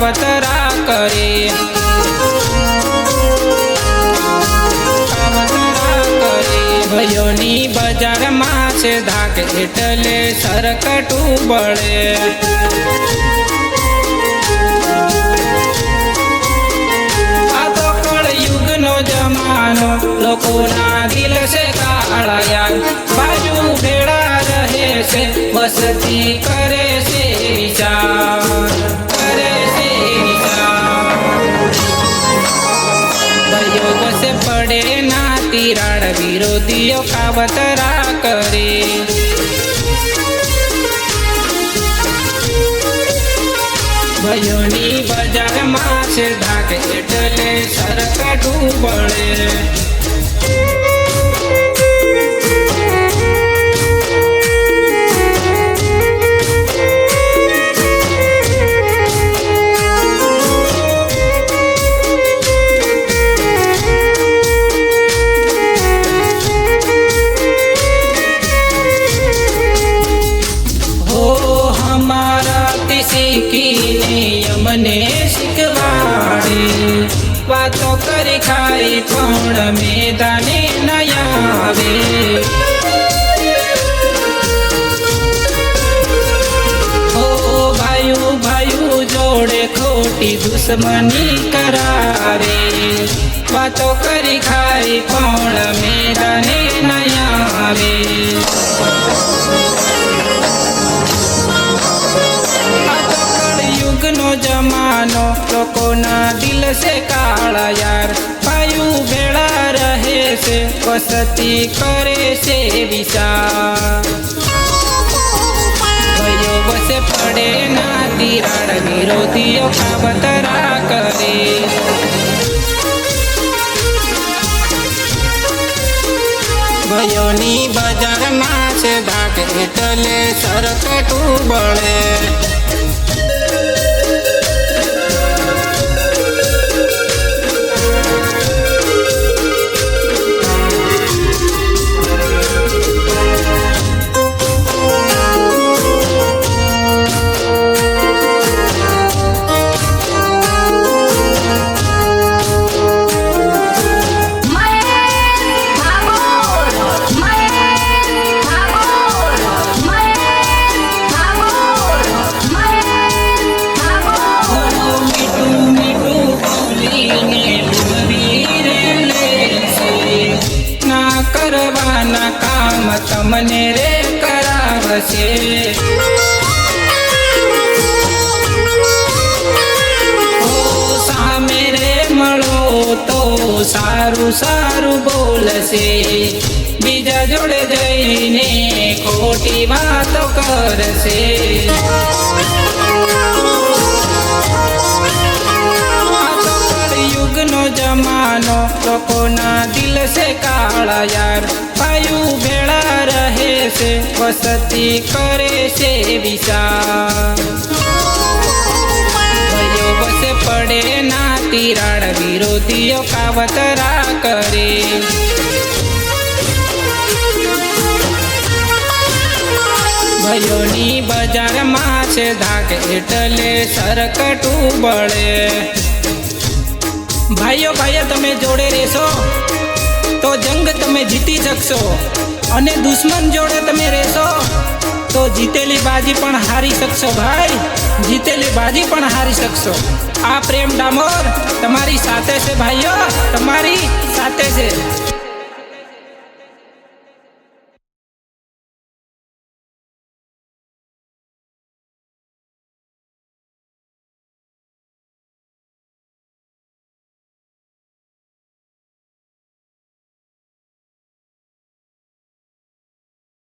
કાવતરા કરે, ભાઈઓની બજારમાં છે ધાક એટલે સરકટું બળે, આ તો કળયુગનો જમાનો લોકોના દિલ છે કાળા યાર, બાજુ ભેળા રહે છે વસતી કરે છે વિચાર, કરે છે વિચાર, ભાઈઓ બસે પડે ના તિરાડ વિરોધીઓ કાવતરા કરે, ભાઈઓની બજારમાં છે ધાક એટલે સરકટું બળે, શીખીને યમને શીખવાડે, વાતો કરી ખાઈ પણ મેદાને ન આવે, ઓ ભાઈઓ ભાઈઓ જોડે ખોટી દુશ્મની કરાવે, વાતો કરી ખાઈ પણ મેદાને ન આવે, નો જમાનો લોકોના દિલ છે કાળા યાર, ભાઈઓ ભેળા રહે છે વસતી કરે છે વિચાર, ભાઈઓ બસે પડે ના તિરાડ વિરોધીઓ કાવતરા કરે, ભાઈઓની બજારમાં છે ધાક એટલે સરકટું બળે, કરવાના કામ તમને રે કરાવશે, ઓ સામે રે મળો તો સારું સારું બોલશે, બીજા જોડે જઈને ખોટી વાતો કરશે, યુગનો જમાનો લોકોના દિલ છે કાળા યાર, ભાઈઓ ભેળા રહે છે વસતી કરે છે વિચાર, ભાઈઓ બસે પડે ના તિરાડ વિરોધીઓ કાવતરા કરે, ભાઈઓની બજારમાં છે ધાક એટલે સરકટું બળે, ભાઈઓ ભાઈઓ તમે જોડે રહેશો તો જંગ તમે જીતી શકશો, અને દુશ્મન જોડે તમે રહેશો તો જીતેલી બાજી પણ હારી શકશો, ભાઈ જીતેલી બાજી પણ હારી શકશો, આ પ્રેમ ડામોર તમારી સાથે છે ભાઈઓ, તમારી સાથે છે।